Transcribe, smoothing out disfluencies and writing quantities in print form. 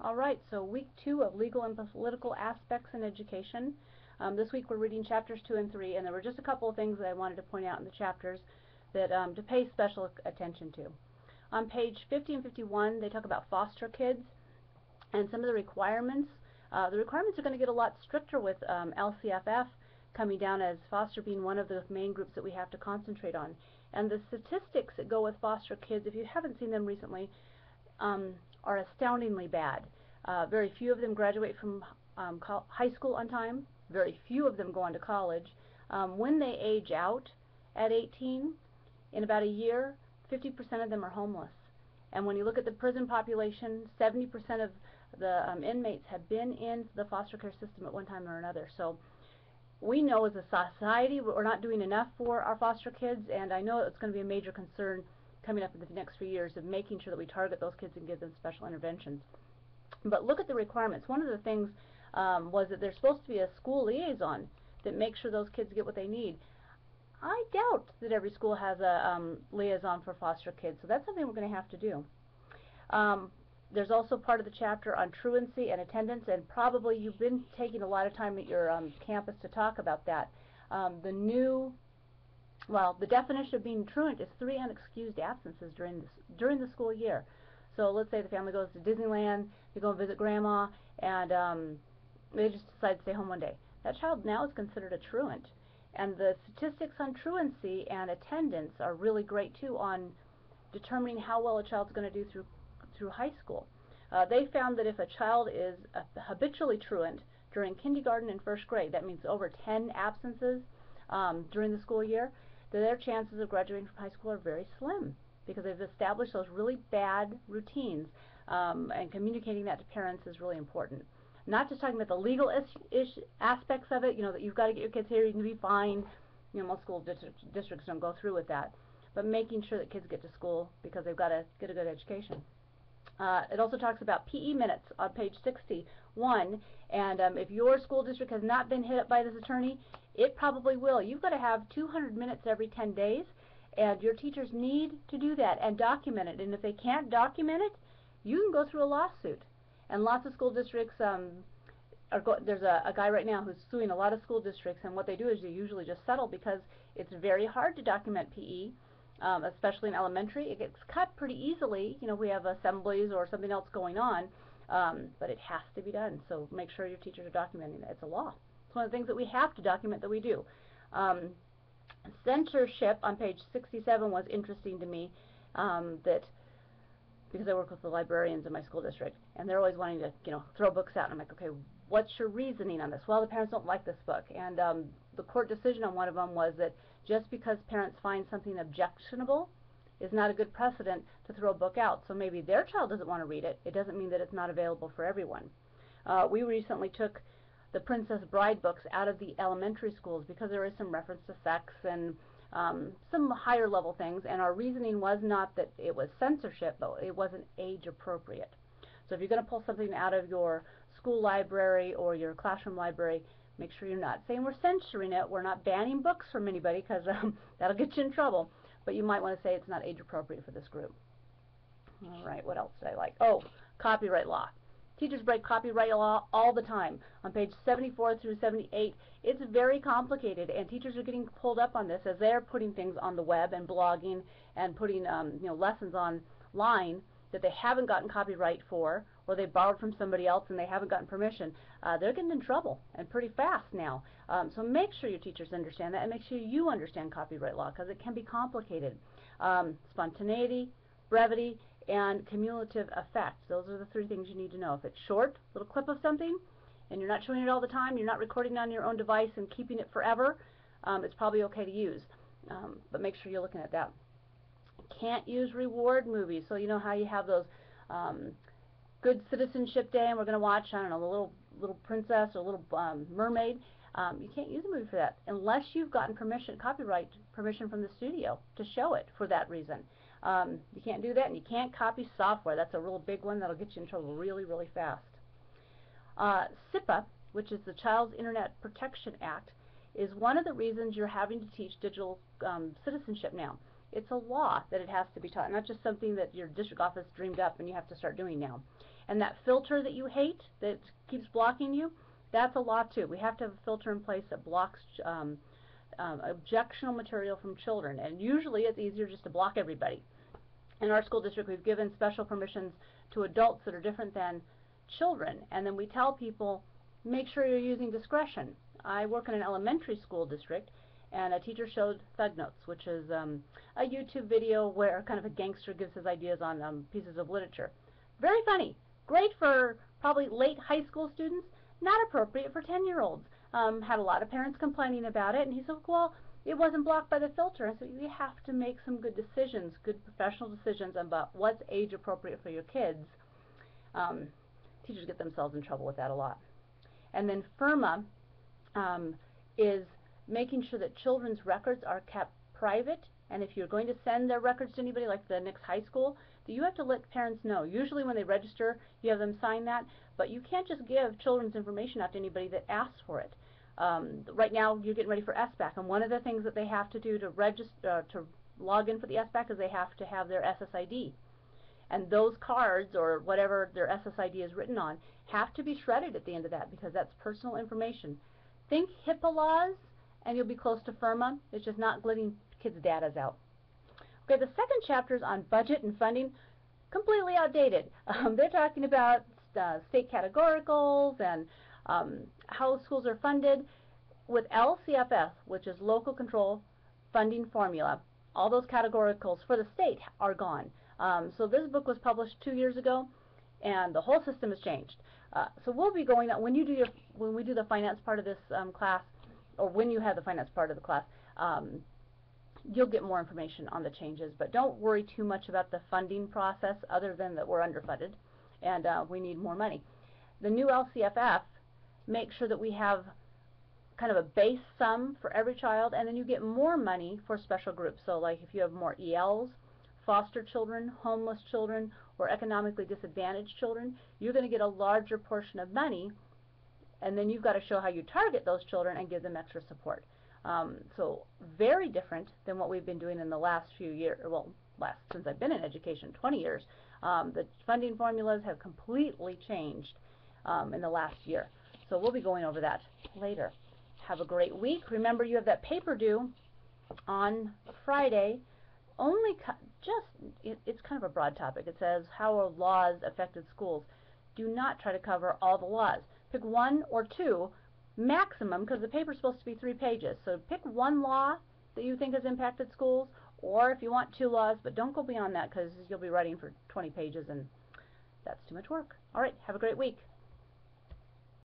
All right, so week 2 of legal and political aspects in education. This week we're reading chapters 2 and 3, and there were just a couple of things that I wanted to point out in the chapters that to pay special attention to. On page 50 and 51, they talk about foster kids and some of the requirements. The requirements are going to get a lot stricter with LCFF coming down as foster being one of the main groups that we have to concentrate on. And the statistics that go with foster kids, if you haven't seen them recently, are astoundingly bad. Very few of them graduate from high school on time. Very few of them go on to college. When they age out at 18, in about a year, 50% of them are homeless. And when you look at the prison population, 70% of the inmates have been in the foster care system at one time or another. So we know as a society we're not doing enough for our foster kids, and I know it's going to be a major concern coming up in the next few years of making sure that we target those kids and give them special interventions. But look at the requirements. One of the things was that there's supposed to be a school liaison that makes sure those kids get what they need. I doubt that every school has a liaison for foster kids, so that's something we're going to have to do. There's also part of the chapter on truancy and attendance, and probably you've been taking a lot of time at your campus to talk about that. The definition of being truant is 3 unexcused absences during the school year. So let's say the family goes to Disneyland, they go and visit grandma, and they just decide to stay home one day. That child now is considered a truant. And the statistics on truancy and attendance are really great too on determining how well a child's going to do through high school. They found that if a child is habitually truant during kindergarten and first grade, that means over 10 absences during the school year, that their chances of graduating from high school are very slim, because they've established those really bad routines, and communicating that to parents is really important. Not just talking about the legal aspects of it, that you've got to get your kids here, you can be fined. Most school districts don't go through with that, but making sure that kids get to school because they've got to get a good education. It also talks about PE minutes on page 61, and if your school district has not been hit up by this attorney, it probably will. You've got to have 200 minutes every 10 days, and your teachers need to do that and document it. And if they can't document it, you can go through a lawsuit. And lots of school districts, there's a guy right now who's suing a lot of school districts, and what they do is they usually just settle because it's very hard to document PE. Especially in elementary. It gets cut pretty easily. We have assemblies or something else going on, but it has to be done. So make sure your teachers are documenting it. It's a law. It's one of the things that we have to document that we do. Censorship on page 67 was interesting to me, because I work with the librarians in my school district, and they're always wanting to, throw books out. And I'm like, okay, what's your reasoning on this? Well, the parents don't like this book, and the court decision on one of them was that just because parents find something objectionable is not a good precedent to throw a book out. So maybe their child doesn't want to read it. It doesn't mean that it's not available for everyone. We recently took the Princess Bride books out of the elementary schools because there is some reference to sex and some higher level things, and our reasoning was not that it was censorship, but it wasn't age appropriate. So if you're going to pull something out of your school library or your classroom library, make sure you're not saying we're censoring it. We're not banning books from anybody, because that'll get you in trouble. But you might want to say it's not age appropriate for this group. All right, what else did I like? Oh, copyright law. Teachers break copyright law all the time. On page 74 through 78, it's very complicated, and teachers are getting pulled up on this as they're putting things on the web and blogging and putting lessons online that they haven't gotten copyright for, or they borrowed from somebody else and they haven't gotten permission. They're getting in trouble, and pretty fast now. So make sure your teachers understand that, and make sure you understand copyright law, because it can be complicated. Spontaneity, brevity, and cumulative effect. Those are the 3 things you need to know. If it's short, little clip of something, and you're not showing it all the time, you're not recording on your own device and keeping it forever, it's probably okay to use. But make sure you're looking at that. Can't use reward movies. So you know how you have those Good Citizenship Day, and we're going to watch, I don't know, the little princess or little mermaid. You can't use a movie for that unless you've gotten copyright permission from the studio to show it for that reason. You can't do that, and you can't copy software. That's a real big one that'll get you in trouble really, really fast. SIPA, which is the Child's Internet Protection Act, is one of the reasons you're having to teach digital citizenship now. It's a law that it has to be taught, not just something that your district office dreamed up and you have to start doing now. And that filter that you hate that keeps blocking you, that's a law too. We have to have a filter in place that blocks objectionable material from children, and usually it's easier just to block everybody. In our school district, we've given special permissions to adults that are different than children, and then we tell people, make sure you're using discretion. I work in an elementary school district, and a teacher showed Thug Notes, which is a YouTube video where kind of a gangster gives his ideas on pieces of literature. Very funny. Great for probably late high school students, not appropriate for 10-year-olds. Had a lot of parents complaining about it, and he said, well, it wasn't blocked by the filter. And so you have to make some good decisions, good professional decisions about what's age appropriate for your kids. Teachers get themselves in trouble with that a lot. And then FIRMA is making sure that children's records are kept private, and if you're going to send their records to anybody, like the next high school, that you have to let parents know. Usually when they register, you have them sign that, but you can't just give children's information out to anybody that asks for it. Right now, you're getting ready for SBAC, and one of the things that they have to do to register, to log in for the SBAC, is they have to have their SSID. And those cards, or whatever their SSID is written on, have to be shredded at the end of that, because that's personal information. Think HIPAA laws, and you'll be close to FIRMA. It's just not letting kids' data out. Okay, the second chapter is on budget and funding. Completely outdated. They're talking about state categoricals and how schools are funded. With LCFS, which is Local Control Funding Formula, all those categoricals for the state are gone. So this book was published 2 years ago, and the whole system has changed. So we'll be going on, when we do the finance part of this class, or when you have the finance part of the class, you'll get more information on the changes. But don't worry too much about the funding process, other than that we're underfunded and we need more money. The new LCFF makes sure that we have kind of a base sum for every child, and then you get more money for special groups. So like if you have more ELs, foster children, homeless children, or economically disadvantaged children, you're going to get a larger portion of money, and then you've got to show how you target those children and give them extra support. So very different than what we've been doing in the last few years, well, since I've been in education, 20 years. The funding formulas have completely changed in the last year. So we'll be going over that later. Have a great week. Remember, you have that paper due on Friday. It's kind of a broad topic. It says, how are laws affected schools? Do not try to cover all the laws. Pick one or two maximum, because the paper is supposed to be 3 pages. So pick one law that you think has impacted schools, or if you want 2 laws, but don't go beyond that, because you'll be writing for 20 pages and that's too much work. All right, have a great week.